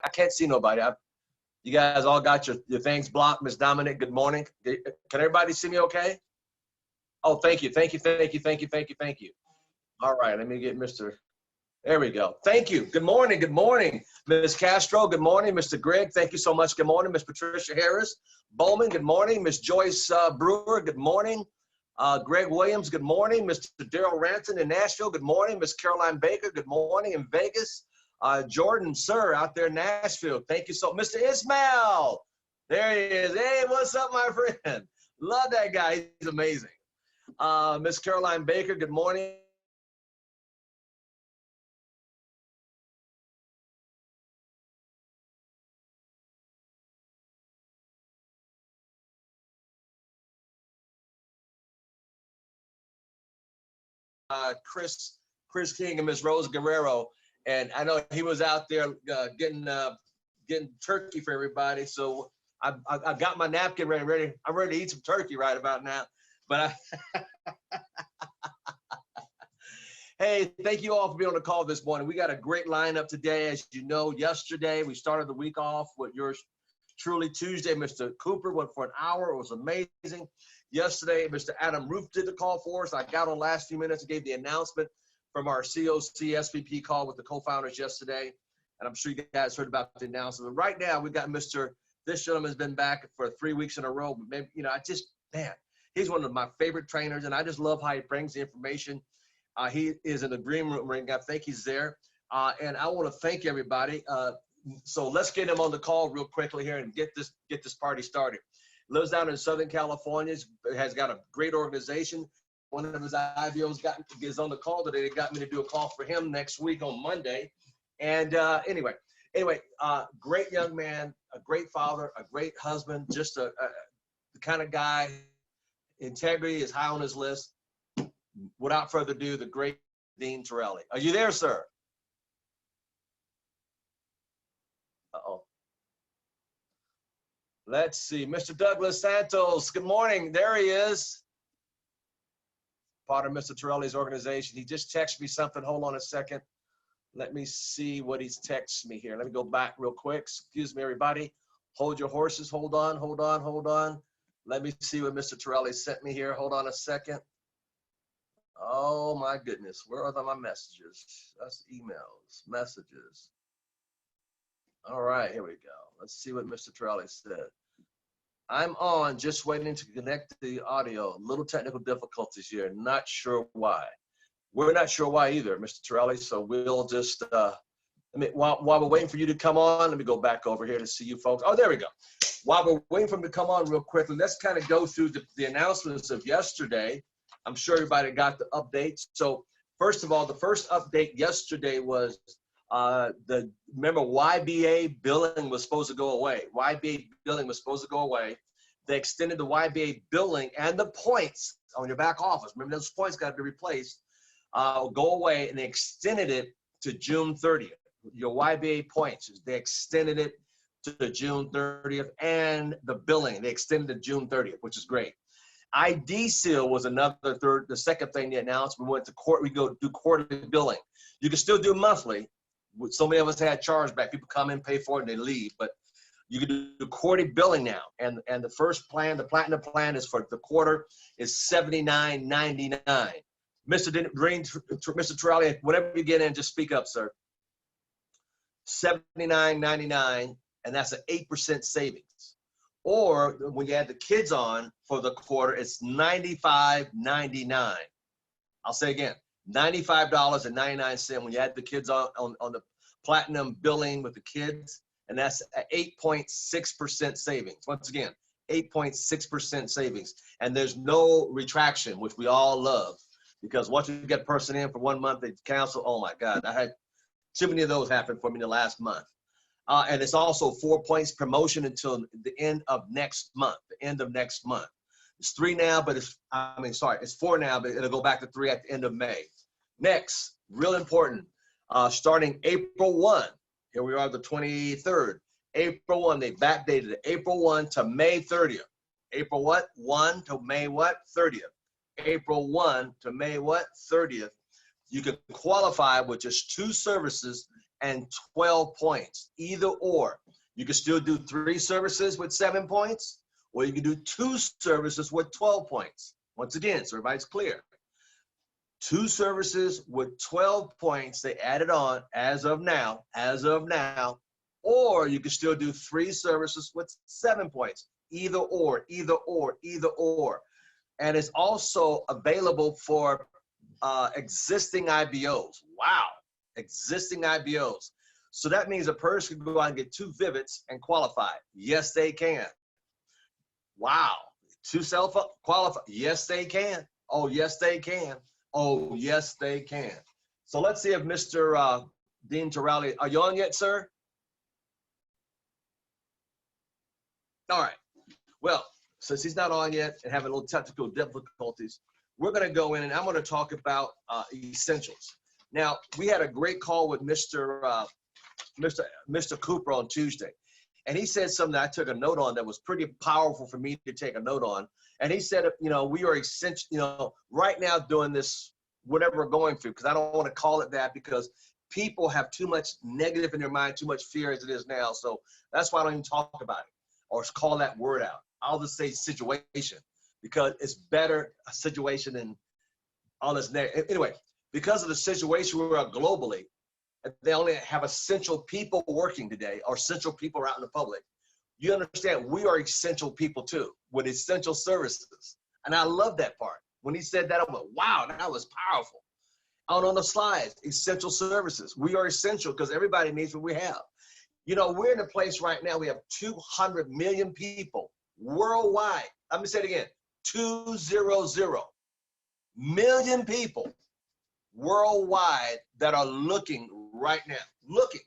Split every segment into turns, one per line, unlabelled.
I can't see nobody. You guys all got your things blocked. Miss Dominic, good morning. Can everybody see me okay? Oh, thank you. All right, let me get Mr. There we go. Thank you. Good morning. Good morning. Ms. Castro, good morning. Mr. Greg, thank you so much. Good morning. Ms. Patricia Harris. Bowman, good morning. Ms. Joyce Brewer, good morning. Greg Williams, good morning. Mr. Daryl Ranton in Nashville, good morning. Ms. Caroline Baker, good morning in Vegas. Jordan, sir, out there in Nashville, thank you so much. Mr. Ismail, there he is. Hey, what's up, my friend? Love that guy. He's amazing. Ms. Caroline Baker, good morning. Chris King and Miss Rose Guerrero, and I know he was out there getting turkey for everybody. So I got my napkin ready. I'm ready to eat some turkey right about now. But hey, thank you all for being on the call this morning. We got a great lineup today. As you know, yesterday we started the week off with yours truly Tuesday. Mr. Cooper went for an hour. It was amazing. Yesterday, Mr. Adam Roof did the call for us. I got on the last few minutes and gave the announcement from our COC SVP call with the co-founders yesterday. And I'm sure you guys heard about the announcement. But right now, we've got this gentleman's been back for 3 weeks in a row. But maybe, man, he's one of my favorite trainers. And I just love how he brings the information. He is in the green room ring. I think he's there. And I want to thank everybody. So let's get him on the call real quickly here and get this party started. Lives down in Southern California, has got a great organization. One of his IVOs is on the call today. They got me to do a call for him next week on Monday. And anyway, great young man, a great father, a great husband, just the kind of guy, integrity is high on his list. Without further ado, the great Dean Tarrolly. Are you there, sir? Uh-oh. Let's see, Mr. Douglas Santos, good morning. There he is. Part of Mr. Tarrolly's organization. He just texted me something. Hold on a second. Let me see what he's texted me here. Let me go back real quick. Excuse me, everybody. Hold your horses. Hold on. Let me see what Mr. Tarrolly sent me here. Hold on a second. Oh, my goodness. Where are my messages? That's emails, messages. All right, here we go. Let's see what Mr. Tarrolly said. I'm on, just waiting to connect the audio. Little technical difficulties here. Not sure why. We're not sure why either, Mr. Tarrolly. So we'll just, while we're waiting for you to come on, let me go back over here to see you folks. Oh, there we go. While we're waiting for him to come on real quickly, let's kind of go through the announcements of yesterday. I'm sure everybody got the updates. So first of all, the first update yesterday was remember YBA billing was supposed to go away. YBA billing was supposed to go away. They extended the YBA billing and the points on your back office. Remember, those points got to be replaced. Go away, and they extended it to June 30th. Your YBA points, they extended it to June 30th, and the billing, they extended to June 30th, which is great. ID seal was the second thing they announced. We went to court. We go do quarterly billing. You can still do monthly. So many of us had chargeback. People come in, pay for it, and they leave. But you can do quarterly billing now. And the first plan, the platinum plan, is for the quarter is $79.99. Mr. Tarrolly, whenever you get in, just speak up, sir. $79.99, and that's an 8% savings. Or when you add the kids on for the quarter, it's $95.99. I'll say again, $95.99 when you add the kids on the platinum billing with the kids, and that's an 8.6% savings. Once again, 8.6% savings. And there's no retraction, which we all love, because once you get a person in for 1 month, they cancel. Oh my God, I had too many of those happen for me in the last month. And it's also 4 points promotion until the end of next month, It's 3 now, but it's 4 now, but it'll go back to 3 at the end of May. Next, real important, starting April 1, here we are the 23rd, April 1, they backdated it, April 1 to May 30th. April what? 1 to May what? 30th. April 1 to May what? 30th. You can qualify with just 2 services and 12 points, either or. You can still do 3 services with 7 points, or you can do 2 services with 12 points. Once again, so everybody's clear. 2 services with 12 points, they added on as of now, or you can still do 3 services with 7 points, either or. And it's also available for existing IBOs. Wow, existing IBOs. So that means a person can go out and get 2 Vivits and qualify. Yes, they can. Wow, 2 self-qualify. Yes, they can. Oh, yes, they can. Oh, yes, they can. So let's see if Mr. Dean Tarrolly, are you on yet, sir? All right. Well, since he's not on yet and having a little technical difficulties, we're going to go in and I'm going to talk about essentials. Now, we had a great call with Mr. Cooper on Tuesday, and he said something that I took a note on that was pretty powerful for me to take a note on. And he said, you know, we are essential, you know, right now doing this, whatever we're going through, because I don't want to call it that because people have too much negative in their mind, too much fear as it is now. So that's why I don't even talk about it or call that word out. I'll just say situation because it's better a situation than all this negative. Anyway, because of the situation we're at globally, they only have essential people working today or essential people out in the public. You understand, we are essential people too, with essential services. And I love that part. When he said that, I'm like, wow, that was powerful. Out on the slides, essential services. We are essential because everybody needs what we have. You know, we're in a place right now, we have 200 million people worldwide. Let me say it again, 200 million people worldwide that are looking right now. Looking.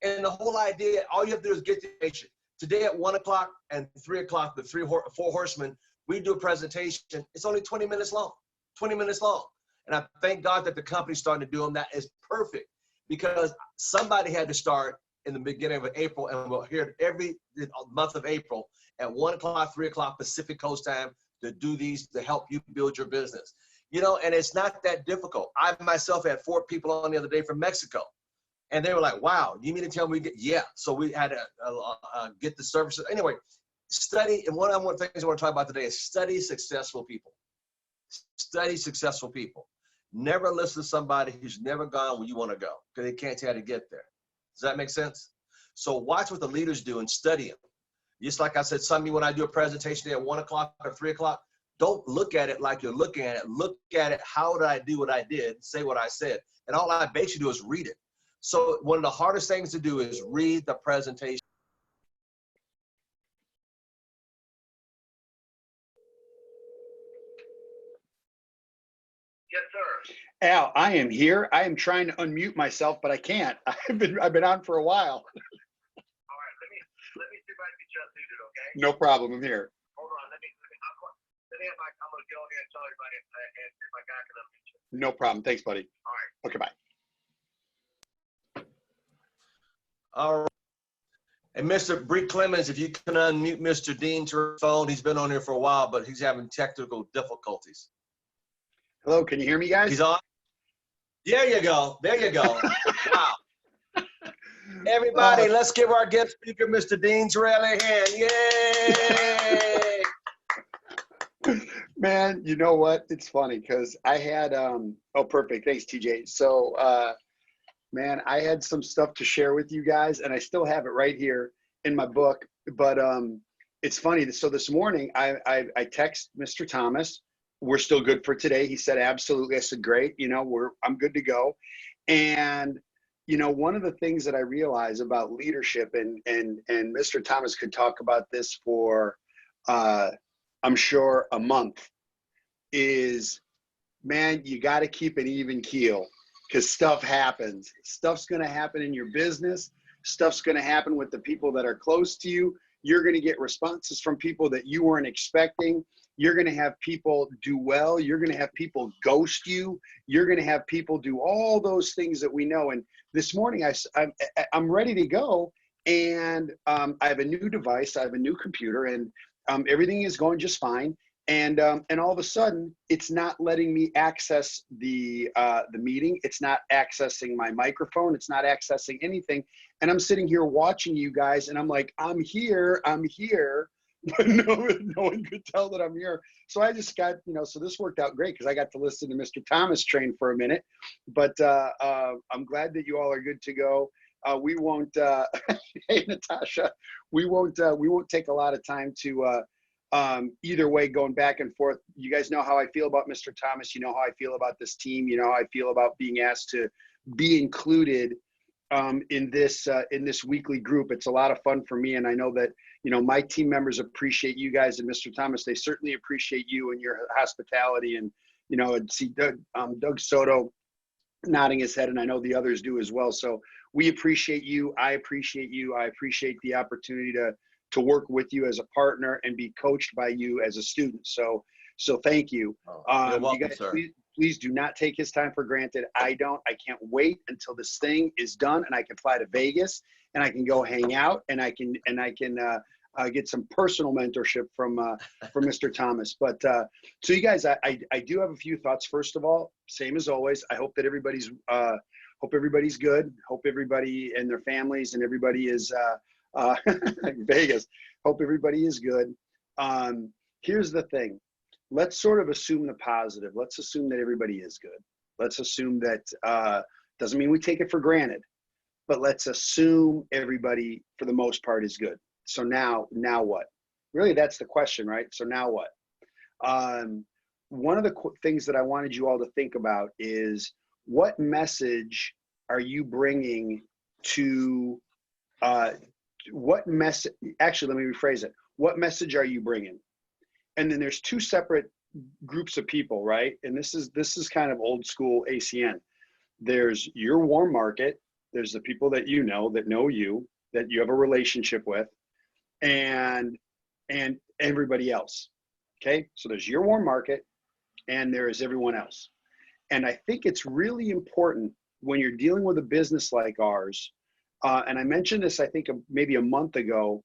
And the whole idea, all you have to do is get the information. Today at 1 o'clock and 3 o'clock, the 4 horsemen, we do a presentation. It's only 20 minutes long, 20 minutes long. And I thank God that the company's starting to do them. That is perfect because somebody had to start in the beginning of April, and we'll hear every month of April at 1 o'clock, 3 o'clock Pacific Coast time to do these to help you build your business. You know, and it's not that difficult. I myself had 4 people on the other day from Mexico. And they were like, wow, you mean to tell me we get, yeah. So we had to get the services. Anyway, study, and one of the things I want to talk about today is study successful people. Study successful people. Never listen to somebody who's never gone where you want to go because they can't tell you how to get there. Does that make sense? So watch what the leaders do and study them. Just like I said, some of you, when I do a presentation at 1 o'clock or 3 o'clock, don't look at it like you're looking at it. Look at it, how did I do what I did, say what I said. And all I basically do is read it. So one of the hardest things to do is read the presentation.
Yes, sir.
Al, I am here. I am trying to unmute myself, but I can't. I've been on for a while.
All right, let me see if I can get you unmuted, okay?
No problem. I'm here.
Hold on, I'm gonna go ahead and tell everybody and see if my guy can unmute you.
No problem. Thanks, buddy.
All right.
Okay, bye.
All right. And Mr. Bree Clemens, if you can unmute Mr. Dean's phone, he's been on here for a while, but he's having technical difficulties.
Hello, can you hear me, guys?
He's on. There you go. There you go. Wow. Everybody, let's give our guest speaker, Mr. Dean Tarrolly, a hand. Yay!
Man, you know what? It's funny because I had, oh, perfect. Thanks, TJ. So, man, I had some stuff to share with you guys, and I still have it right here in my book. But it's funny. So this morning, I text Mr. Thomas. We're still good for today. He said, absolutely. I said, great. You know, I'm good to go. And, you know, one of the things that I realize about leadership, and Mr. Thomas could talk about this for, I'm sure, a month, is, man, you got to keep an even keel because stuff happens. Stuff's going to happen in your business. Stuff's going to happen with the people that are close to you. You're going to get responses from people that you weren't expecting. You're going to have people do well. You're going to have people ghost you. You're going to have people do all those things that we know. And this morning, I'm ready to go. And I have a new device. I have a new computer, and everything is going just fine. And all of a sudden, it's not letting me access the meeting. It's not accessing my microphone. It's not accessing anything. And I'm sitting here watching you guys, and I'm like, I'm here, but no one could tell that I'm here. So I just got, so this worked out great because I got to listen to Mr. Thomas train for a minute. But I'm glad that you all are good to go. We won't, hey Natasha, we won't take a lot of time to. Either way, going back and forth, you guys know how I feel about Mr. Thomas. You know how I feel about this team. You know how I feel about being asked to be included in this weekly group. It's a lot of fun for me, and I know that my team members appreciate you guys, and Mr. Thomas, they certainly appreciate you and your hospitality. And and see Doug Soto nodding his head, and I know the others do as well. So we appreciate you. I appreciate you. I appreciate the opportunity to work with you as a partner and be coached by you as a student. So thank you.
You're welcome,
you guys,
sir.
please do not take his time for granted. I can't wait until this thing is done and I can fly to Vegas and I can go hang out and I can get some personal mentorship from Mr. Thomas. But so you guys, I do have a few thoughts. First of all, same as always, I hope that everybody's good. Hope everybody and their families and everybody is Vegas. Hope everybody is good. Here's the thing. Let's sort of assume the positive. Let's assume that everybody is good. Let's assume that doesn't mean we take it for granted, but let's assume everybody for the most part is good. So now what? Really, that's the question, right? So now what? One of the things that I wanted you all to think about is what message are you bringing to actually, let me rephrase it. What message are you bringing? And then there's two separate groups of people, right? And this is kind of old school ACN. There's your warm market. There's the people that that know you, that you have a relationship with, and everybody else. Okay? So there's your warm market and there is everyone else. And I think it's really important when you're dealing with a business like ours, and I mentioned this, I think maybe a month ago,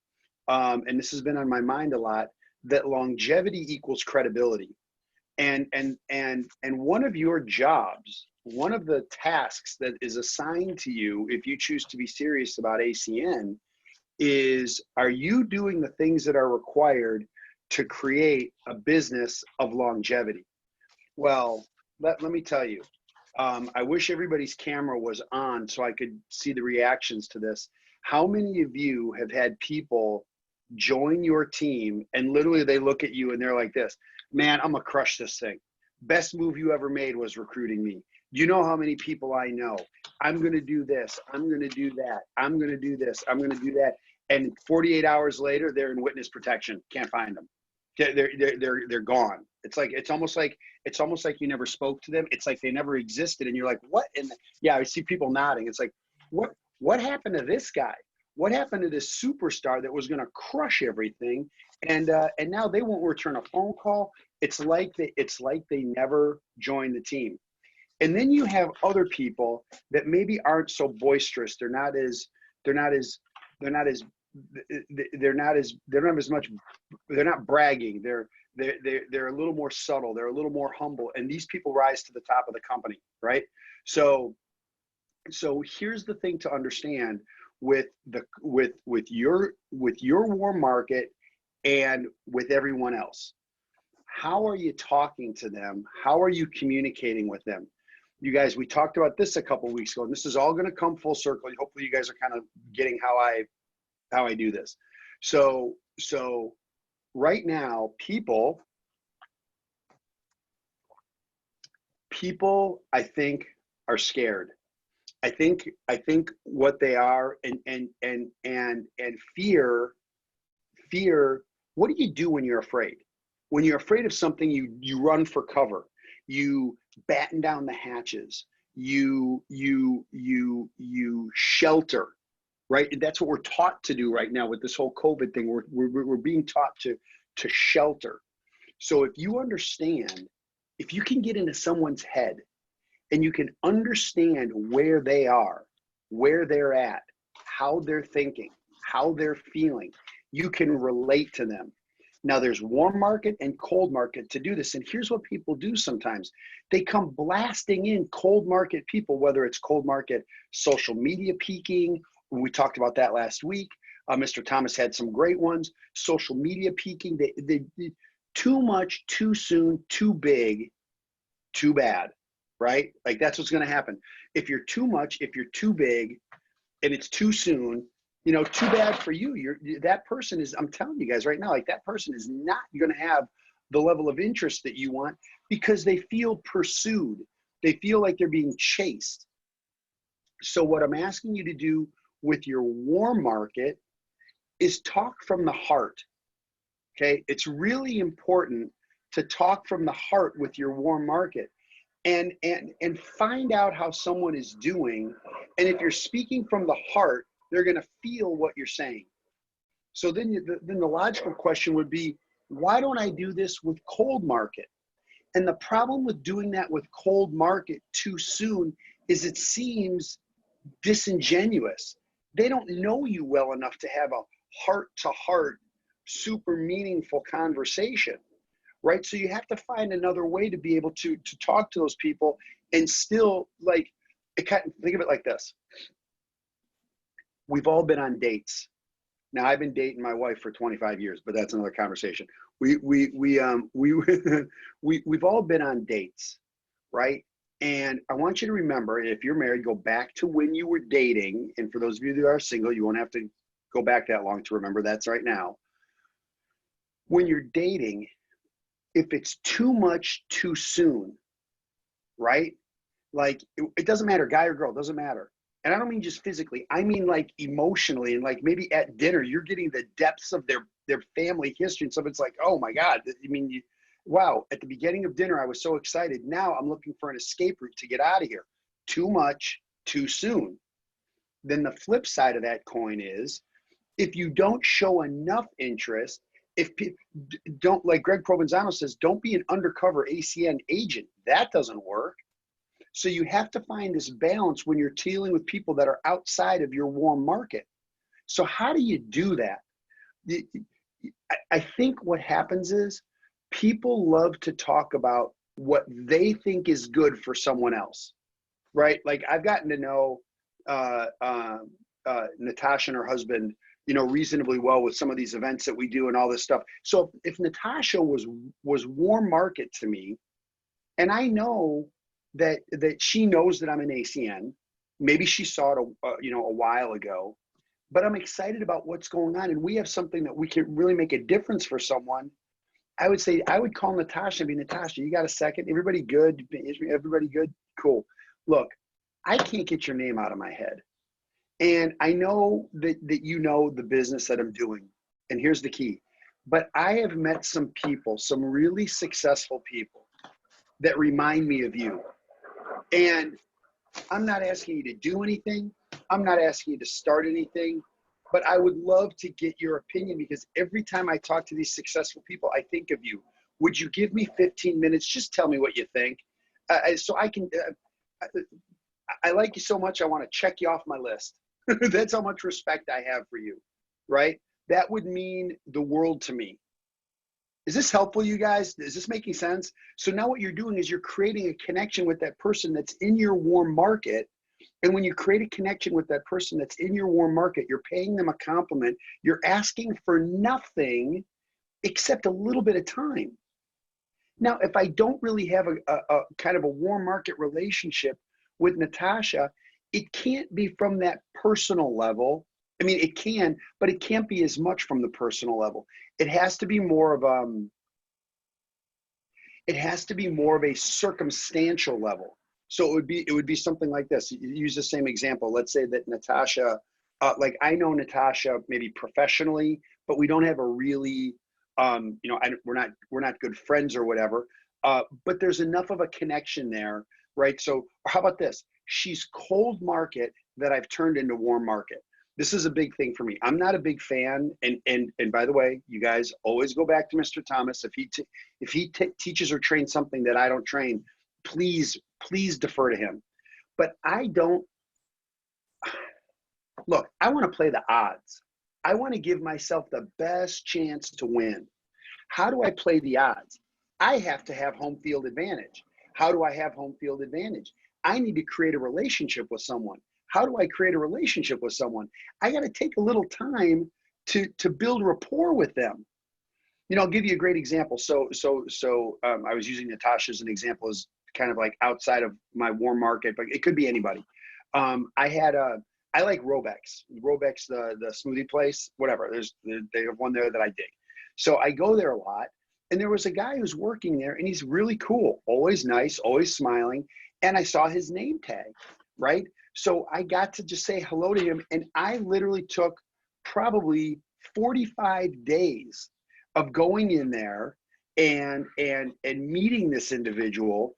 and this has been on my mind a lot, that longevity equals credibility. And one of your jobs, one of the tasks that is assigned to you, if you choose to be serious about ACN, is, are you doing the things that are required to create a business of longevity? Well, let me tell you, I wish everybody's camera was on so I could see the reactions to this. How many of you have had people join your team and literally they look at you and they're like this, man, I'm gonna crush this thing. Best move you ever made was recruiting me. You know how many people I know. I'm gonna do this, I'm gonna do that, I'm gonna do this, I'm gonna do that. And 48 hours later, they're in witness protection. Can't find them. They're gone. It's almost like you never spoke to them. It's like they never existed, and you're like, what? Yeah, I see people nodding. It's like, what happened to this guy? What happened to this superstar that was going to crush everything? And now they won't return a phone call. It's like they never joined the team. And then you have other people that maybe aren't so boisterous. They don't have as much, they're not bragging. They're a little more subtle. They're a little more humble. And these people rise to the top of the company, right? So here's the thing to understand with your warm market and with everyone else. How are you talking to them? How are you communicating with them? You guys, we talked about this a couple of weeks ago, and this is all going to come full circle. Hopefully you guys are kind of getting how I do this. So right now, people I think are scared. I think what they are and fear, what do you do when you're afraid? When you're afraid of something, you run for cover. You batten down the hatches. You shelter. Right? That's what we're taught to do right now with this whole COVID thing. We're being taught to shelter. So if you understand, if you can get into someone's head and you can understand where they are, where they're at, how they're thinking, how they're feeling, you can relate to them. Now there's warm market and cold market to do this. And here's what people do sometimes. They come blasting in cold market people, whether it's cold market social media peaking. We talked about that last week. Mr. Thomas had some great ones. Social media peaking. They too much, too soon, too big, too bad, right? Like that's what's going to happen. If you're too much, if you're too big, and it's too soon, you know, too bad for you. That person is, I'm telling you guys right now, like that person is not going to have the level of interest that you want because they feel pursued. They feel like they're being chased. So what I'm asking you to do with your warm market is talk from the heart. Okay. It's really important to talk from the heart with your warm market and find out how someone is doing. And if you're speaking from the heart, they're going to feel what you're saying. So then the logical question would be, why don't I do this with cold market? And the problem with doing that with cold market too soon is it seems disingenuous. They don't know you well enough to have a heart-to-heart, super meaningful conversation, right? So you have to find another way to be able to talk to those people and still like, think of it like this. We've all been on dates. Now I've been dating my wife for 25 years, but that's another conversation. We've all been on dates, right? And I want you to remember, if you're married, go back to when you were dating. And for those of you that are single, you won't have to go back that long to remember that's right now. When you're dating, if it's too much too soon, right? Like it doesn't matter, guy or girl, doesn't matter. And I don't mean just physically, I mean like emotionally, and like maybe at dinner, you're getting the depths of their family history. And so it's like, oh my God, I mean, wow, at the beginning of dinner, I was so excited. Now I'm looking for an escape route to get out of here. Too much, too soon. Then the flip side of that coin is, if you don't show enough interest, if don't, like Greg Provenzano says, don't be an undercover ACN agent. That doesn't work. So you have to find this balance when you're dealing with people that are outside of your warm market. So how do you do that? I think what happens is people love to talk about what they think is good for someone else, right? Like I've gotten to know Natasha and her husband, you know, reasonably well with some of these events that we do and all this stuff. So if Natasha was warm market to me, and I know that she knows that I'm an ACN, maybe she saw it a while ago, but I'm excited about what's going on, and we have something that we can really make a difference for someone. I would say I would call Natasha and be, Natasha, you got a second? Everybody good? Everybody good? Cool. Look, I can't get your name out of my head. And I know that you know the business that I'm doing. And here's the key. But I have met some people, some really successful people that remind me of you. And I'm not asking you to do anything. I'm not asking you to start anything. But I would love to get your opinion, because every time I talk to these successful people, I think of you. Would you give me 15 minutes? Just tell me what you think. So I can, I like you so much, I want to check you off my list. That's how much respect I have for you, right? That would mean the world to me. Is this helpful, you guys? Is this making sense? So now what you're doing is you're creating a connection with that person that's in your warm market. And when you create a connection with that person that's in your warm market, you're paying them a compliment. You're asking for nothing except a little bit of time. Now, if I don't really have a kind of a warm market relationship with Natasha, it can't be from that personal level. I mean, it can, but it can't be as much from the personal level. It has to be more of a circumstantial level. So it would be something like this. You use the same example. Let's say that Natasha, like I know Natasha maybe professionally, but we don't have a really, we're not good friends or whatever. But there's enough of a connection there, right? So how about this? She's cold market that I've turned into warm market. This is a big thing for me. I'm not a big fan, and by the way, you guys always go back to Mr. Thomas. If he teaches or trains something that I don't train, please defer to him. But I don't, look, I want to play the odds. I want to give myself the best chance to win. How do I play the odds? I have to have home field advantage. How do I have home field advantage? I need to create a relationship with someone. How do I create a relationship with someone? I got to take a little time to build rapport with them. You know, I'll give you a great example. I was using Natasha as an example, as kind of like outside of my warm market, but it could be anybody. I like Robex, the smoothie place, whatever. They have one there that I dig. So I go there a lot, and there was a guy who's working there, and he's really cool, always nice, always smiling. And I saw his name tag, right? So I got to just say hello to him, and I literally took probably 45 days of going in there and meeting this individual,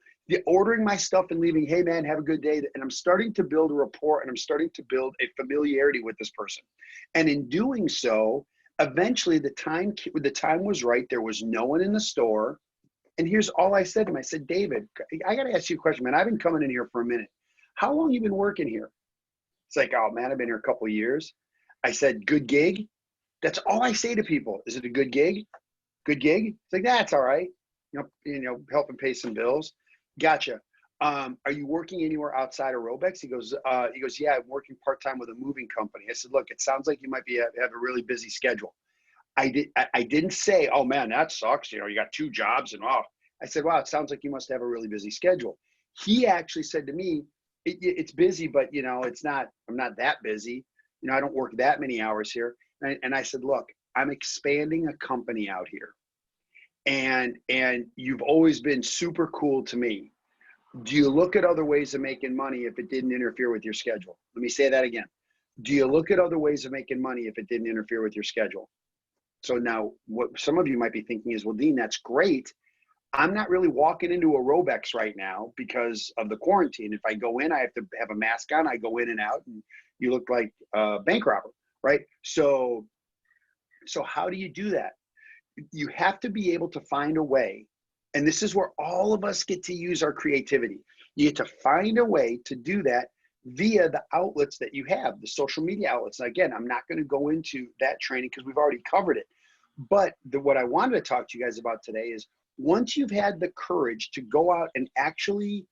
ordering my stuff and leaving. Hey man, have a good day. And I'm starting to build a rapport, and I'm starting to build a familiarity with this person. And in doing so, eventually the time was right. There was no one in the store. And here's all I said to him. I said, David, I got to ask you a question, man. I've been coming in here for a minute. How long you been working here? It's like, oh man, I've been here a couple of years. I said, good gig? That's all I say to people. Is it a good gig? Good gig? It's like, that's all right. You know, helping pay some bills. Gotcha. Are you working anywhere outside of Robex? He goes, yeah, I'm working part-time with a moving company. I said, look, it sounds like you might have a really busy schedule. I didn't say, oh man, that sucks. You know, you got 2 jobs and oh. I said, wow, it sounds like you must have a really busy schedule. He actually said to me, it's busy, but you know, I'm not that busy. You know, I don't work that many hours here. And I said, look, I'm expanding a company out here. And you've always been super cool to me. Do you look at other ways of making money if it didn't interfere with your schedule? Let me say that again. Do you look at other ways of making money if it didn't interfere with your schedule? So now what some of you might be thinking is, well, Dean, that's great. I'm not really walking into a Robex right now because of the quarantine. If I go in, I have to have a mask on. I go in and out, and you look like a bank robber, right? So how do you do that? You have to be able to find a way, and this is where all of us get to use our creativity. You get to find a way to do that via the outlets that you have, the social media outlets. And again, I'm not going to go into that training because we've already covered it. But what I wanted to talk to you guys about today is, once you've had the courage to go out and actually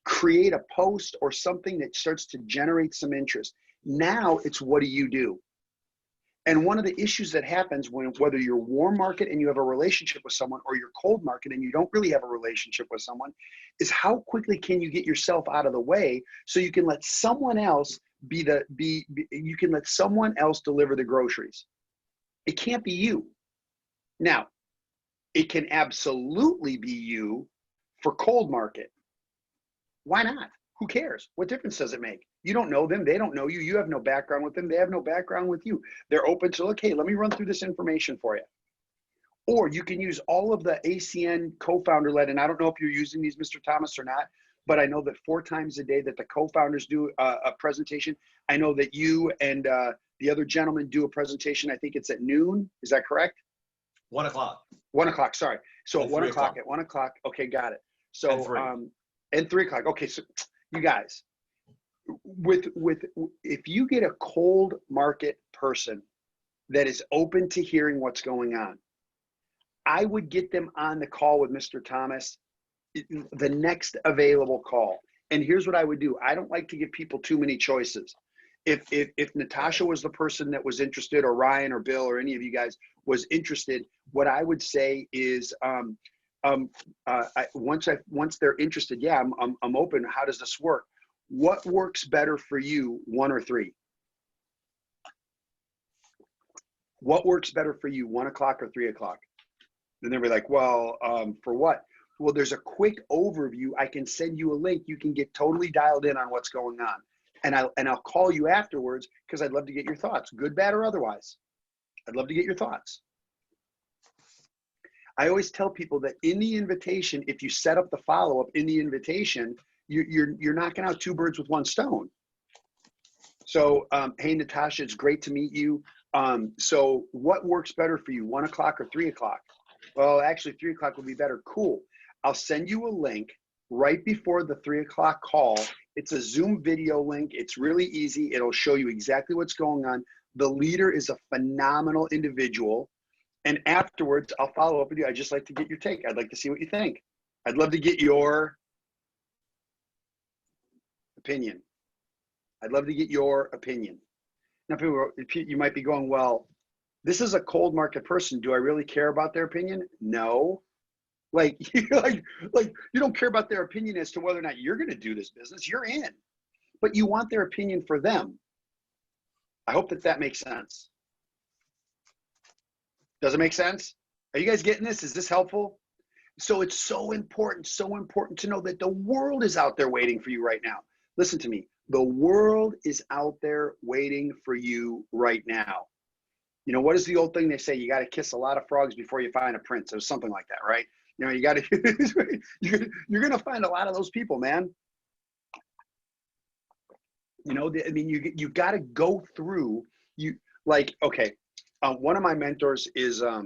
create a post or something that starts to generate some interest, now it's what do you do? And one of the issues that happens whether you're warm market and you have a relationship with someone, or you're cold market and you don't really have a relationship with someone, is how quickly can you get yourself out of the way so you can let someone else you can let someone else deliver the groceries. It can't be you. Now, it can absolutely be you for cold market. Why not? Who cares? What difference does it make? You don't know them. They don't know you. You have no background with them. They have no background with you. They're open to, okay, let me run through this information for you. Or you can use all of the ACN co-founder led, and I don't know if you're using these, Mr. Thomas, or not, but I know that 4 times a day that the co-founders do a presentation. I know that you and the other gentleman do a presentation. I think it's at noon. Is that correct?
1 o'clock.
1 o'clock, sorry. So
And
at 1
3
o'clock,
o'clock.
at 1 o'clock. Okay, got it. So,
And 3.
And 3 o'clock. Okay, so you guys, if you get a cold market person that is open to hearing what's going on, I would get them on the call with Mr. Thomas, the next available call. And here's what I would do. I don't like to give people too many choices. If Natasha was the person that was interested, or Ryan or Bill or any of you guys was interested, what I would say is, once they're interested, yeah, I'm open. How does this work? What works better for you, 1 or 3? What works better for you, 1 o'clock or 3 o'clock? Then they'll be like, well, for what? Well, there's a quick overview. I can send you a link. You can get totally dialed in on what's going on. And I'll call you afterwards because I'd love to get your thoughts, good, bad, or otherwise. I'd love to get your thoughts. I always tell people that in the invitation, if you set up the follow-up in the invitation, you're knocking out 2 birds with 1 stone. So, hey, Natasha, it's great to meet you. So what works better for you, 1 o'clock or 3 o'clock? Well, actually 3 o'clock would be better. Cool. I'll send you a link right before the 3 o'clock call. It's a Zoom video link. It's really easy. It'll show you exactly what's going on. The leader is a phenomenal individual. And afterwards, I'll follow up with you. I'd just like to get your take. I'd like to see what you think. I'd love to get your opinion. I'd love to get your opinion. Now, you might be going, well, this is a cold market person. Do I really care about their opinion? No. Like, like you don't care about their opinion as to whether or not you're going to do this business. You're in, but you want their opinion for them. I hope that makes sense. Does it make sense? Are you guys getting this? Is this helpful? So it's so important to know that the world is out there waiting for you right now. Listen to me. The world is out there waiting for you right now. You know, what is the old thing they say? You got to kiss a lot of frogs before you find a prince, or something like that, right? You know, you got to, you're going to find a lot of those people, man. You know, I mean, you got to go through, okay. One of my mentors is a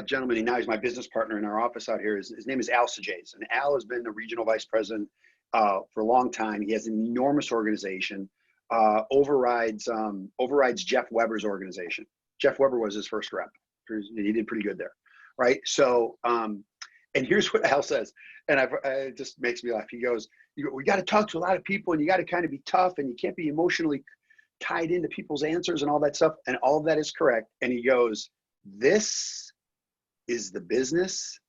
gentleman, and now he's my business partner in our office out here. His name is Al Sajays, and Al has been the regional vice president for a long time. He has an enormous organization, overrides Jeff Weber's organization. Jeff Weber was his first rep. He did pretty good there, right? So, and here's what Al says, and it just makes me laugh. He goes, we got to talk to a lot of people, and you got to kind of be tough, and you can't be emotionally tied into people's answers and all that stuff. And all of that is correct. And he goes, this is the business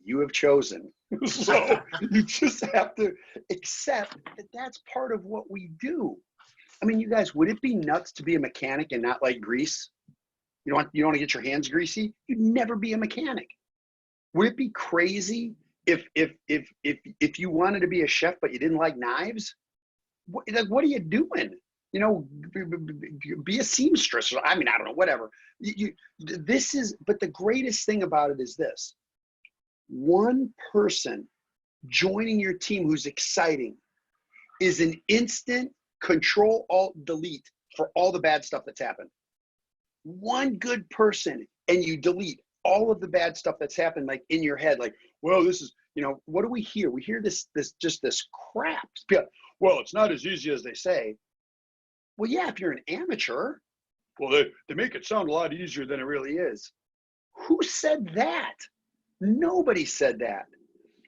you have chosen. So you just have to accept that that's part of what we do. I mean, you guys, would it be nuts to be a mechanic and not like grease? You don't want to get your hands greasy? You'd never be a mechanic. Would it be crazy if you wanted to be a chef but you didn't like knives? What are you doing? You know, be a seamstress. I mean, I don't know, whatever. But the greatest thing about it is this. One person joining your team who's exciting is an instant Control Alt Delete for all the bad stuff that's happened. One good person and you delete all of the bad stuff that's happened, like in your head, like, well, this is, you know, what do we hear? We hear this crap. Well, it's not as easy as they say. Well, yeah, if you're an amateur, well, they make it sound a lot easier than it really is. Who said that? Nobody said that,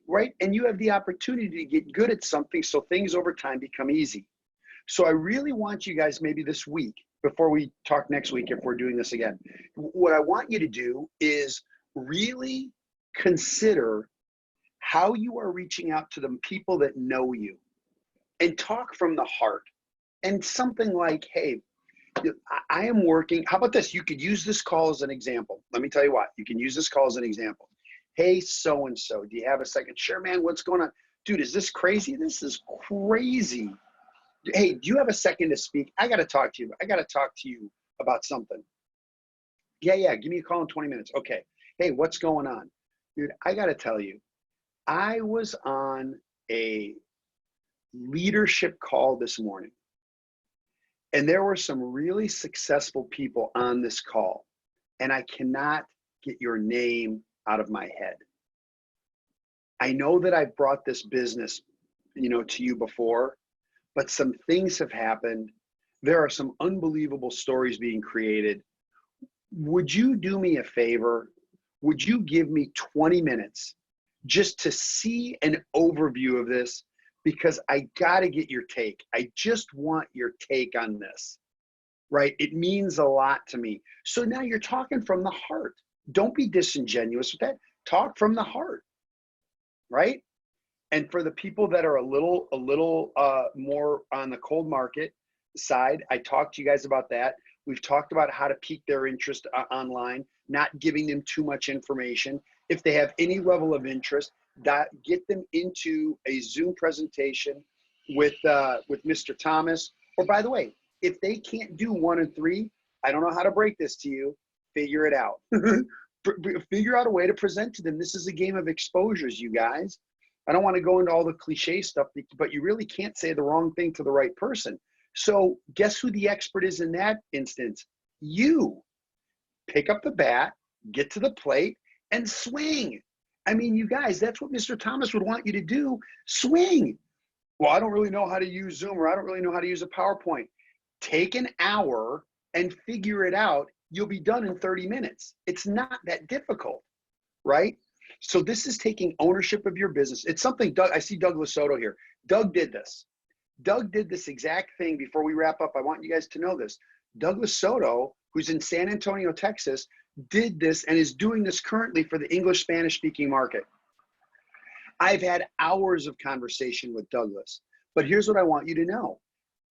right? And you have the opportunity to get good at something so things over time become easy. So I really want you guys, maybe this week, before we talk next week, if we're doing this again, what I want you to do is really consider how you are reaching out to the people that know you and talk from the heart. And something like, hey, I am working. How about this? You could use this call as an example. Let me tell you what, you can use this call as an example. Hey, so-and-so, do you have a second? Sure, man, what's going on? Dude, is this crazy? This is crazy. Hey, do you have a second to speak? I got to talk to you. I got to talk to you about something. Yeah, give me a call in 20 minutes. Okay. Hey, what's going on? Dude, I got to tell you, I was on a leadership call this morning. And there were some really successful people on this call, and I cannot get your name out of my head. I know that I've brought this business, you know, to you before, but some things have happened. There are some unbelievable stories being created. Would you do me a favor? Would you give me 20 minutes just to see an overview of this? Because I got to get your take. I just want your take on this, right? It means a lot to me. So now you're talking from the heart. Don't be disingenuous with that. Talk from the heart, right? And for the people that are a little more on the cold market side, I talked to you guys about that. We've talked about how to pique their interest online, not giving them too much information. If they have any level of interest, get them into a Zoom presentation with Mr. Thomas. Or by the way, if they can't do 1 and 3, I don't know how to break this to you. Figure it out. Figure out a way to present to them. This is a game of exposures, you guys. I don't want to go into all the cliche stuff, but you really can't say the wrong thing to the right person. So guess who the expert is in that instance? You. Pick up the bat, get to the plate, and swing. I mean, you guys, that's what Mr. Thomas would want you to do. Swing. Well, I don't really know how to use Zoom, or I don't really know how to use a PowerPoint. Take an hour and figure it out you'll be done in 30 minutes. It's not that difficult, right? So this is taking ownership of your business. It's something Doug, I see Douglas Soto here. Doug did this. Doug did this exact thing. Before we wrap up, I want you guys to know this. Douglas Soto, who's in San Antonio, Texas, did this and is doing this currently for the English Spanish speaking market. I've had hours of conversation with Douglas, but here's what I want you to know.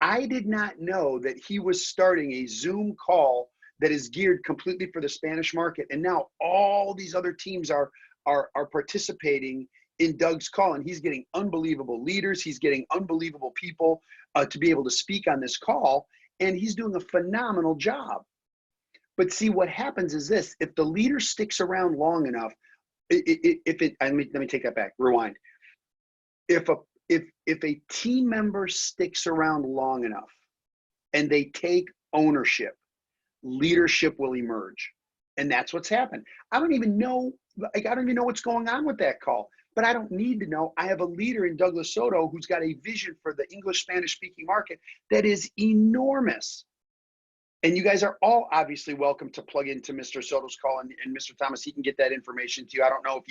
I did not know that he was starting a Zoom call that is geared completely for the Spanish market. And now all these other teams are participating in Doug's call, and he's getting unbelievable leaders. He's getting unbelievable people to be able to speak on this call, and he's doing a phenomenal job. But see, what happens is this: if the leader sticks around long enough, let me take that back. Rewind. If a team member sticks around long enough, and they take ownership, leadership will emerge, and that's what's happened. I don't even know what's going on with that call. But I don't need to know. I have a leader in Douglas Soto who's got a vision for the English Spanish speaking market that is enormous. And you guys are all obviously welcome to plug into Mr. Soto's call, and Mr. Thomas, he can get that information to you. I don't know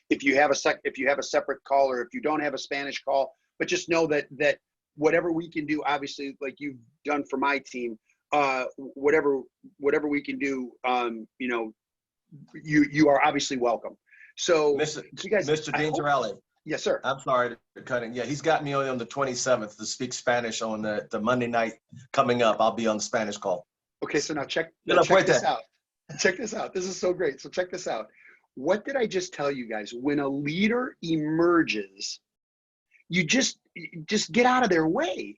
if you have a separate call or if you don't have a Spanish call, but just know that whatever we can do, obviously, like you've done for my team, whatever we can do, you are obviously welcome. So, you guys,
Mr. Dean Tarrolly.
Yes, sir.
I'm sorry to cut in. Yeah, he's got me on the 27th to speak Spanish on the Monday night coming up. I'll be on the Spanish call.
Okay, so now check this out. Check this out. This is so great. So check this out. What did I just tell you guys? When a leader emerges, you just get out of their way.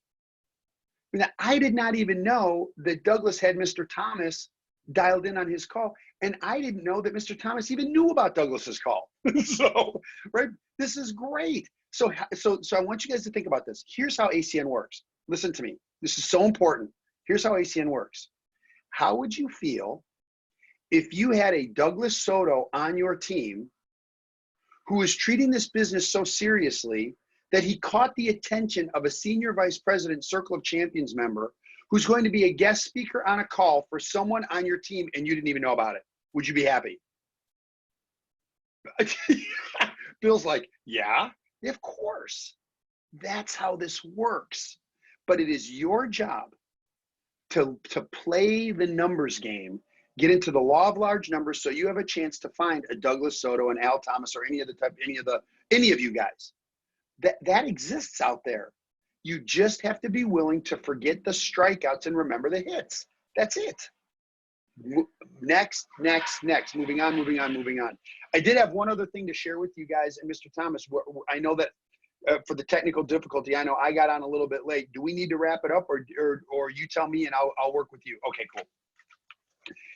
I did not even know that Douglas had Mr. Thomas dialed in on his call, and I didn't know that Mr. Thomas even knew about Douglas's call. So, right, this is great. So I want you guys to think about this. Here's how ACN works. Listen to me. This is so important. Here's how ACN works. How would you feel if you had a Douglas Soto on your team who is treating this business so seriously that he caught the attention of a senior vice president Circle of Champions member who's going to be a guest speaker on a call for someone on your team and you didn't even know about it? Would you be happy? Bill's like, yeah, of course. That's how this works. But it is your job to play the numbers game, get into the law of large numbers so you have a chance to find a Douglas Soto, and Al Thomas, or any of you guys. That exists out there. You just have to be willing to forget the strikeouts and remember the hits. That's it. Next. Moving on. I did have one other thing to share with you guys. And Mr. Thomas, I know that for the technical difficulty, I know I got on a little bit late. Do we need to wrap it up, or you tell me and I'll work with you? Okay, cool.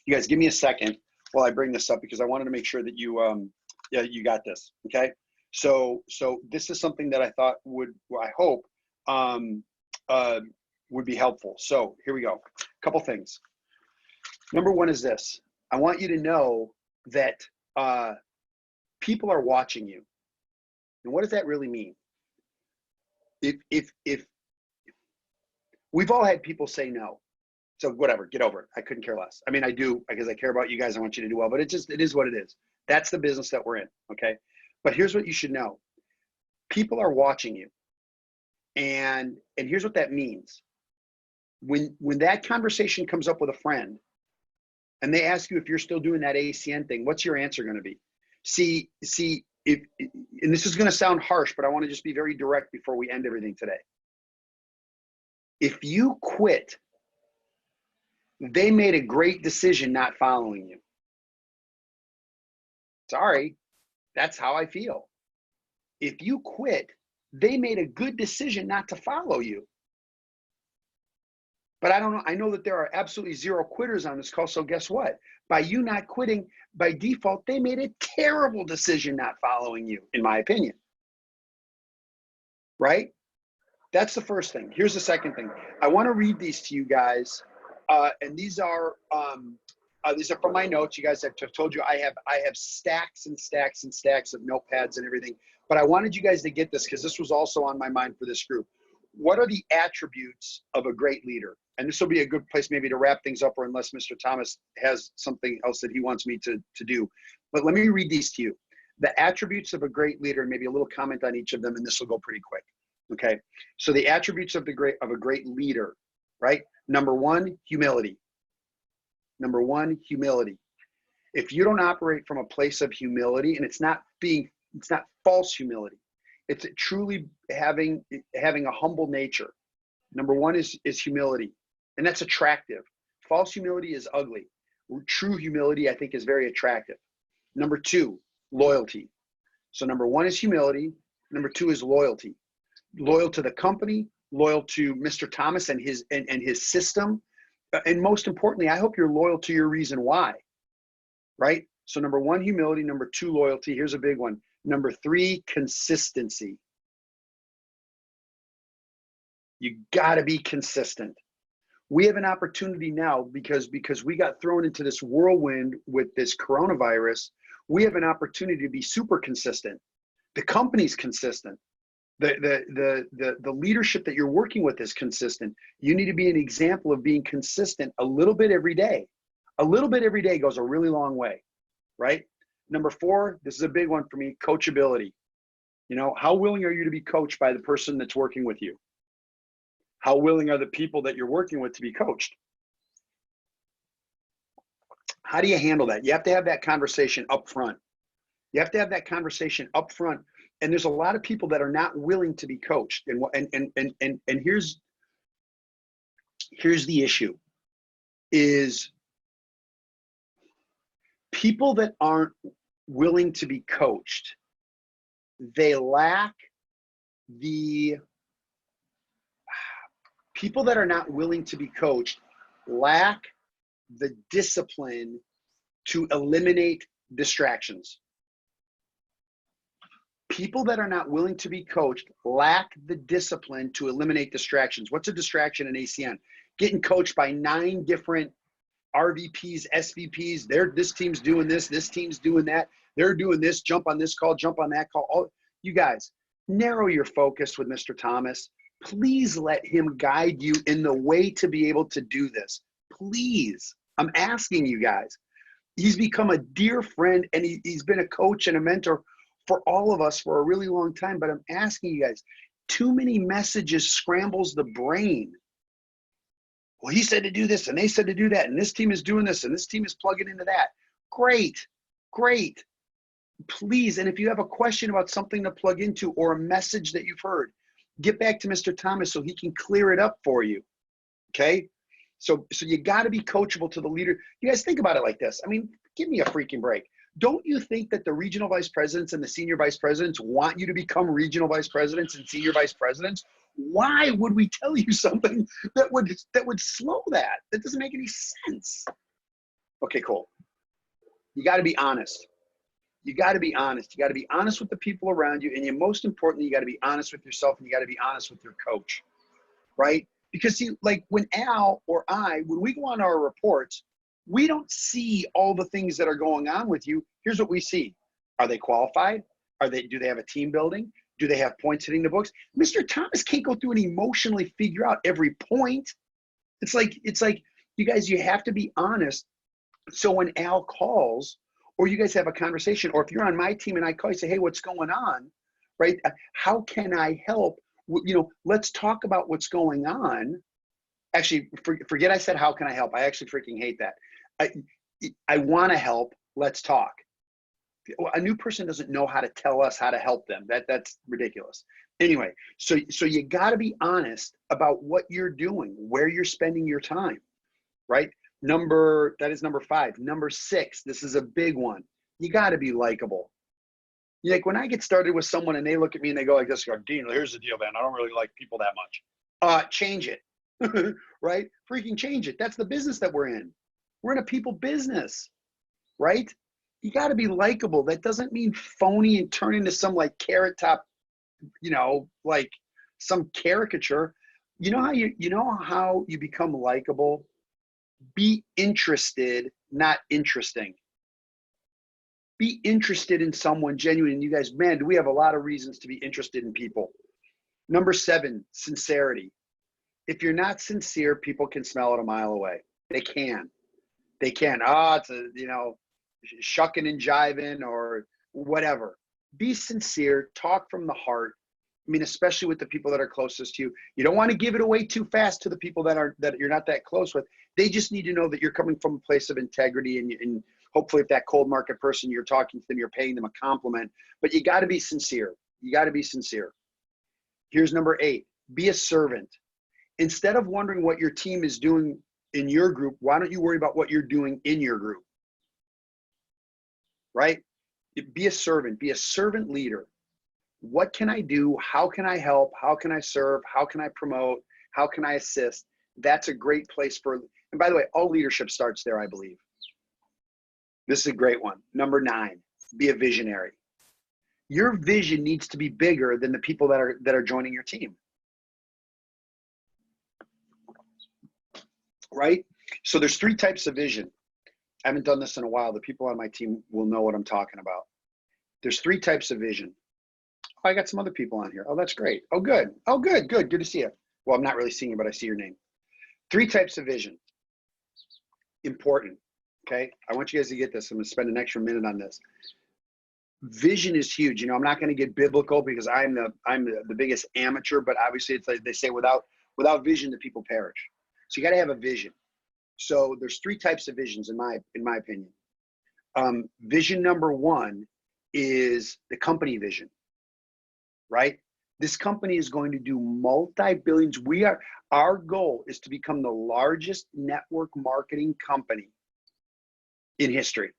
You guys, give me a second while I bring this up, because I wanted to make sure that you got this. Okay. So this is something that I thought I hope would be helpful. So here we go. A couple things. Number one is this. I want you to know that people are watching you. And what does that really mean? If we've all had people say no. So whatever, get over it. I couldn't care less. I mean, I do, because I care about you guys. I want you to do well, but it is what it is. That's the business that we're in. Okay. But here's what you should know. People are watching you. And here's what that means. When that conversation comes up with a friend and they ask you if you're still doing that ACN thing, what's your answer going to be? See, and this is going to sound harsh, but I want to just be very direct before we end everything today. If you quit, they made a great decision not following you. Sorry, that's how I feel. If you quit, they made a good decision not to follow you. But I don't know. I know that there are absolutely zero quitters on this call. So guess what? By you not quitting, by default, they made a terrible decision not following you, in my opinion. Right? That's the first thing. Here's the second thing. I want to read these to you guys. And these are from my notes. You guys, I've told you I have stacks and stacks and stacks of notepads and everything. But I wanted you guys to get this because this was also on my mind for this group. what are the attributes of a great leader? And this will be a good place maybe to wrap things up, or unless Mr. Thomas has something else that he wants me to do. But let me read these to you. The attributes of a great leader, and maybe a little comment on each of them, and this will go pretty quick. Okay. So the attributes of a great leader, right? Number one, humility. Number one, humility. If you don't operate from a place of humility, and it's not false humility, it's truly having a humble nature. Number one is humility, and that's attractive. False humility is ugly. True humility, I think, is very attractive. Number two, loyalty. So number one is humility. Number two is loyalty. Loyal to the company, loyal to Mr. Thomas and his system. And most importantly, I hope you're loyal to your reason why, right? So number one, humility. Number two, loyalty. Here's a big one. Number three, consistency. You gotta be consistent. We have an opportunity now because we got thrown into this whirlwind with this coronavirus. We have an opportunity to be super consistent. The company's consistent. The leadership that you're working with is consistent. You need to be an example of being consistent a little bit every day. A little bit every day goes a really long way, right? Number four, this is a big one for me, coachability. You know, how willing are you to be coached by the person that's working with you? How willing are the people that you're working with to be coached? How do you handle that? You have to have that conversation up front. You have to have that conversation up front. And there's a lot of people that are not willing to be coached. And here's the issue is people that aren't willing to be coached, they lack the people that are not willing to be coached lack the discipline to eliminate distractions. People that are not willing to be coached lack the discipline to eliminate distractions. What's a distraction in ACN? Getting coached by 9 different RVPs, SVPs. This team's doing this team's doing that. They're doing this, jump on this call, jump on that call. All, you guys, narrow your focus with Mr. Thomas. Please let him guide you in the way to be able to do this. Please, I'm asking you guys. He's become a dear friend, and he's been a coach and a mentor for all of us for a really long time. But I'm asking you guys, too many messages scrambles the brain. Well, he said to do this, and they said to do that, and this team is doing this, and this team is plugging into that. Great, great. Please, and if you have a question about something to plug into or a message that you've heard, get back to Mr. Thomas so he can clear it up for you, okay? So you got to be coachable to the leader. You guys think about it like this. I mean, give me a freaking break. Don't you think that the regional vice presidents and the senior vice presidents want you to become regional vice presidents and senior vice presidents? Why would we tell you something that would slow that? That doesn't make any sense. Okay, cool. You got to be honest. You got to be honest. You got to be honest with the people around you. And most importantly, you got to be honest with yourself, and you got to be honest with your coach, right? Because see, like when Al or when we go on our reports, we don't see all the things that are going on with you. Here's what we see. Are they qualified? Do they have a team building? Do they have points hitting the books? Mr. Thomas can't go through and emotionally figure out every point. It's like, you guys, you have to be honest. So when Al calls, or you guys have a conversation, or if you're on my team and I call you, say, hey, what's going on, right? How can I help? You know, let's talk about what's going on. Actually, forget I said, how can I help? I actually freaking hate that. I want to help. Let's talk. A new person doesn't know how to tell us how to help them. That's ridiculous. Anyway, so you got to be honest about what you're doing, where you're spending your time, right? That is number 5. Number 6, this is a big one. You got to be likable. Like when I get started with someone and they look at me and they go like this, Dean, here's the deal, man. I don't really like people that much. Change it, right? Freaking change it. That's the business that we're in. We're in a people business, right? You got to be likable. That doesn't mean phony and turn into some like carrot top, you know, like some caricature. You know how you become likable? Be interested, not interesting. Be interested in someone genuine. And you guys, man, do we have a lot of reasons to be interested in people? Number 7, sincerity. If you're not sincere, people can smell it a mile away. They can. They can. It's a, shucking and jiving or whatever. Be sincere. Talk from the heart. I mean, especially with the people that are closest to you. You don't want to give it away too fast to the people that you're not that close with. They just need to know that you're coming from a place of integrity, and hopefully if that cold market person you're talking to them, you're paying them a compliment. But you got to be sincere. You got to be sincere. Here's number 8. Be a servant. Instead of wondering what your team is doing in your group, why don't you worry about what you're doing in your group? Right? Be a servant. Be a servant leader. What can I do? How can I help? How can I serve? How can I promote? How can I assist? That's a great place for, and by the way, all leadership starts there, I believe. This is a great one. Number 9, be a visionary. Your vision needs to be bigger than the people that are joining your team. Right? So there's 3 types of vision. I haven't done this in a while. The people on my team will know what I'm talking about. There's 3 types of vision. Oh, I got some other people on here. Oh, that's great. Oh, good. Oh, good. Good to see you. Well, I'm not really seeing you, but I see your name. 3 types of vision. Important. Okay. I want you guys to get this. I'm going to spend an extra minute on this. Vision is huge. I'm not going to get biblical because I'm the biggest amateur, but obviously it's like they say, without vision, the people perish. So you got to have a vision. So there's 3 types of visions in my opinion. Vision number 1 is the company vision, right? This company is going to do multi-billions. Our goal is to become the largest network marketing company in history,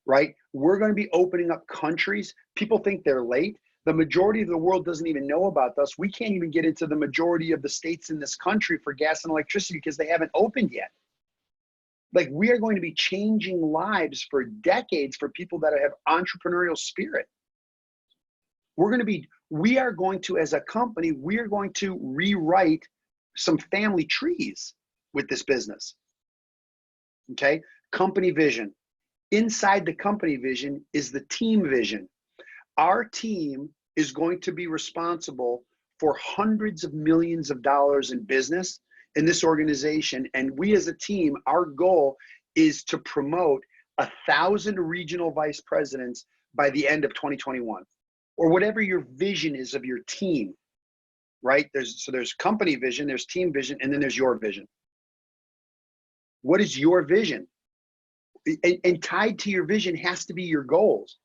right? We're going to be opening up countries. People think they're late. The majority of the world doesn't even know about us. We can't even get into the majority of the states in this country for gas and electricity because they haven't opened yet. Like, we are going to be changing lives for decades for people that have entrepreneurial spirit. We are going to, as a company, we are going to rewrite some family trees with this business. Okay? Company vision. Inside the company vision is the team vision. Our team is going to be responsible for hundreds of millions of dollars in business in this organization. And we as a team, our goal is to promote 1,000 regional vice presidents by the end of 2021, or whatever your vision is of your team, right? There's company vision, there's team vision, and then there's your vision. What is your vision? And tied to your vision has to be your goals.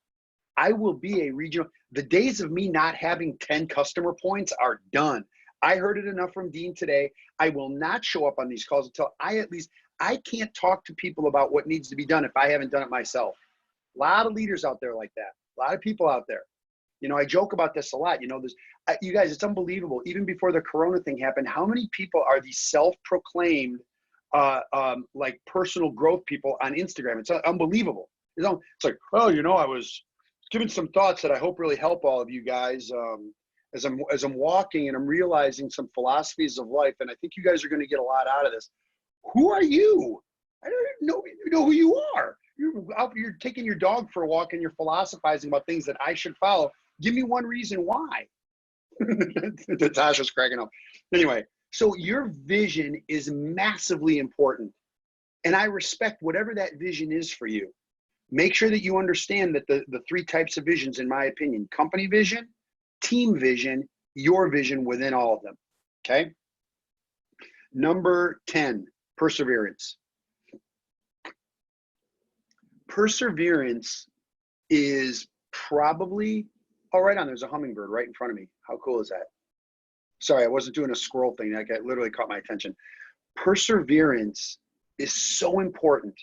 I will be a regional. The days of me not having 10 customer points are done. I heard it enough from Dean today. I will not show up on these calls until I can't talk to people about what needs to be done if I haven't done it myself. A lot of leaders out there like that. A lot of people out there. I joke about this a lot. You guys, it's unbelievable. Even before the Corona thing happened, how many people are these self-proclaimed like personal growth people on Instagram? It's unbelievable. It's like, I was giving some thoughts that I hope really help all of you guys as I'm walking, and I'm realizing some philosophies of life, and I think you guys are going to get a lot out of this. Who are you? I don't even know who you are. You're taking your dog for a walk and you're philosophizing about things that I should follow. Give me one reason why. Natasha's cracking up. Anyway, so your vision is massively important, and I respect whatever that vision is for you. Make sure that you understand that the 3 types of visions, in my opinion: company vision, team vision, your vision within all of them. Okay. Number 10, perseverance. Perseverance is probably, there's a hummingbird right in front of me. How cool is that? Sorry, I wasn't doing a squirrel thing. That literally caught my attention. Perseverance is so important,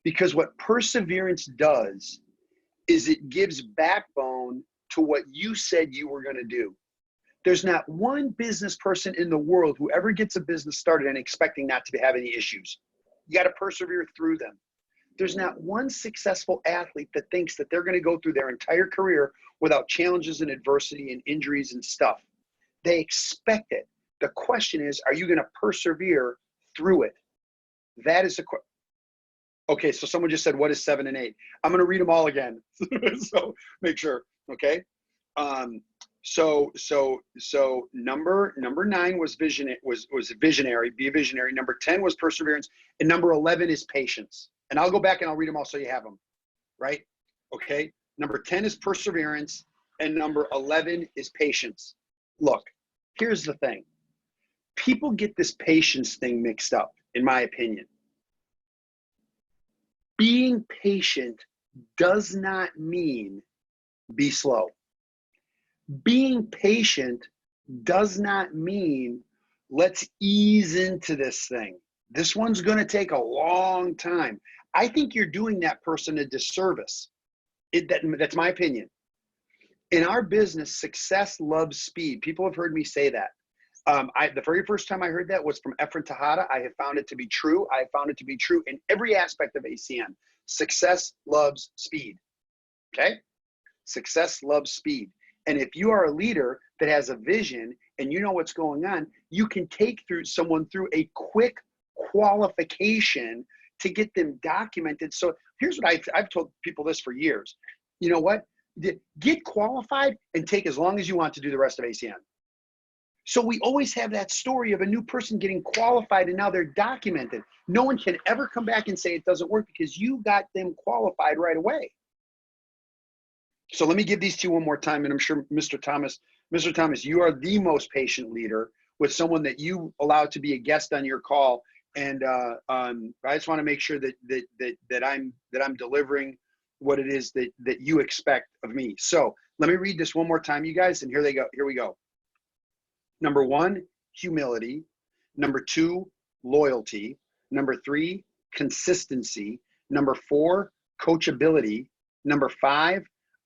because what perseverance does is it gives backbone to what you said you were going to do. There's not one business person in the world who ever gets a business started and expecting not to have any issues. You got to persevere through them. There's not one successful athlete that thinks that they're going to go through their entire career without challenges and adversity and injuries and stuff. They expect it. The question is, are you going to persevere through it? That is the question. Okay, so someone just said, what is 7 and 8? I'm going to read them all again. So make sure, okay? So number 9 was visionary, be a visionary. Number 10 was perseverance, and number 11 is patience. And I'll go back and I'll read them all so you have them, right? Okay. Number 10 is perseverance, and number 11 is patience. Look, here's the thing. People get this patience thing mixed up, in my opinion. Being patient does not mean be slow. Being patient does not mean let's ease into this thing. This one's going to take a long time. I think you're doing that person a disservice. That's my opinion. In our business, success loves speed. People have heard me say that. The very first time I heard that was from Efren Tejada. I have found it to be true. I have found it to be true in every aspect of ACN. Success loves speed. Okay? Success loves speed. And if you are a leader that has a vision and you know what's going on, you can take someone through a quick qualification to get them documented. So here's what I've told people this for years. You know what? Get qualified and take as long as you want to do the rest of ACN. So we always have that story of a new person getting qualified and now they're documented. No one can ever come back and say it doesn't work because you got them qualified right away. So let me give these to you one more time, and I'm sure Mr. Thomas, you are the most patient leader with someone that you allowed to be a guest on your call, and I just want to make sure that I'm delivering what it is that you expect of me. So let me read this one more time, you guys, and here we go. Number 1, humility. Number 2, loyalty. Number 3, consistency. Number 4, coachability. Number 5,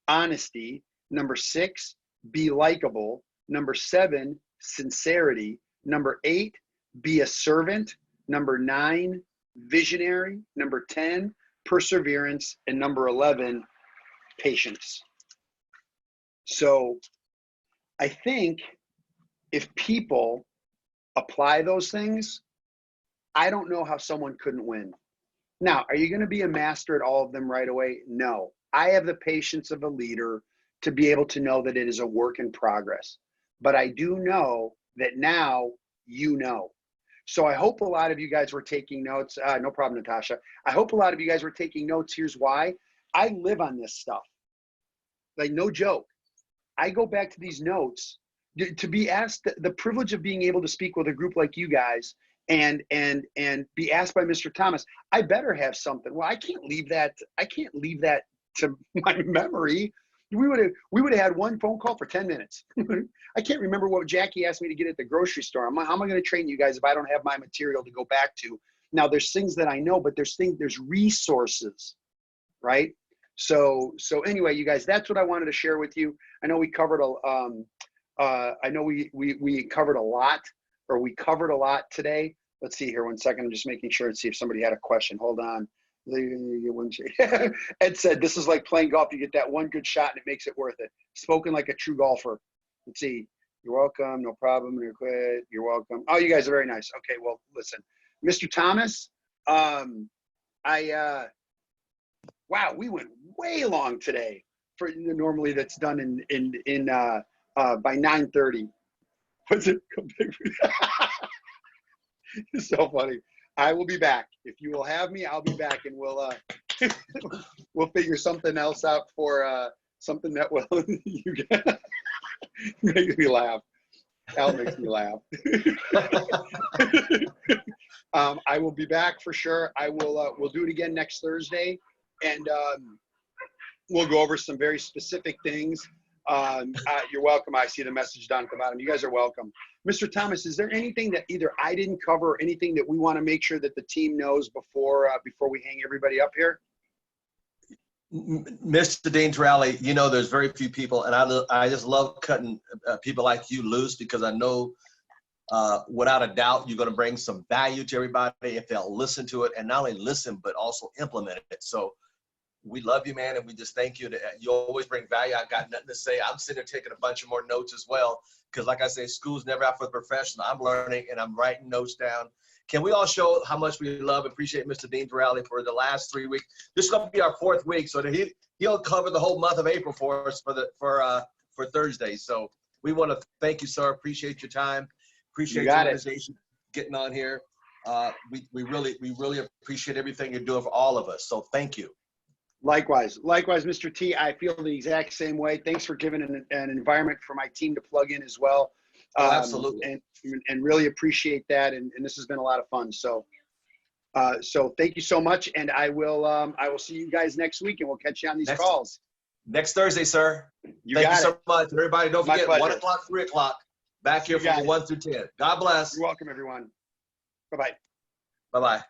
honesty. Number 6, be likable. Number 7, sincerity. Number 8, be a servant. Number 9, visionary. Number 10, perseverance. And number 11, patience. So I think if people apply those things, I don't know how someone couldn't win. Now, are you going to be a master at all of them right away? No. I have the patience of a leader to be able to know that it is a work in progress. But I do know that now you know. So I hope a lot of you guys were taking notes. No problem, Natasha. I hope a lot of you guys were taking notes. Here's why. I live on this stuff. Like, no joke. I go back to these notes to be asked the privilege of being able to speak with a group like you guys and be asked by Mr. Thomas. I better have something. Well, I can't leave that to my memory. We would have had one phone call for 10 minutes. I can't remember what Jackie asked me to get at the grocery store. How am I going to train you guys if I don't have my material to go back to? Now there's things that I know, but there's resources, right? So anyway, you guys, that's what I wanted to share with you. I know we covered we covered a lot, or we covered a lot today. Let's see here, one second. I'm just making sure and see if somebody had a question. Hold on. Ed said, this is like playing golf. You get that one good shot and it makes it worth it. Spoken like a true golfer. Let's see. You're welcome. No problem. You're welcome. Oh, you guys are very nice. Okay, well, listen. Mr. Thomas, wow, we went way long today. For normally that's done by 9:30. What's it? It's so funny. I will be back. If you will have me, I'll be back, and we'll we'll figure something else out for something that will you make me laugh. Al makes me laugh. I will be back for sure. I will. We'll do it again next Thursday, and we'll go over some very specific things. You're welcome. I see the message down at the bottom. You guys are welcome. Mr. Thomas, is there anything that either I didn't cover or anything that we want to make sure that the team knows before we hang everybody up here?
Mr. Dean Tarrolly, you know, there's very few people, and I just love cutting people like you loose, because I know without a doubt you're going to bring some value to everybody if they'll listen to it, and not only listen but also implement it. So we love you, man, and we just thank you. You always bring value. I've got nothing to say. I'm sitting there taking a bunch of more notes as well, because like I say, school's never out for the professional. I'm learning and I'm writing notes down. Can we all show how much we love and appreciate Mr. Dean Tarrolly for the last 3 weeks? This is going to be our 4th week, so that he'll cover the whole month of April for us for Thursday. So We want to thank you, sir. Appreciate your time. Appreciate
You
your
got it.
organization getting on here. We really appreciate everything you're doing for all of us. So thank you.
Likewise, Mr. T. I feel the exact same way. Thanks for giving an environment for my team to plug in as well.
Oh, absolutely.
And really appreciate that. And this has been a lot of fun. So thank you so much. And I will see you guys next week, and we'll catch you on these calls.
Next Thursday, sir. Thank you so much. Everybody, don't
My
forget,
pleasure.
1 o'clock, 3 o'clock. Back here
You got
from
it.
1 through 10. God bless.
You're welcome, everyone. Bye-bye.
Bye-bye.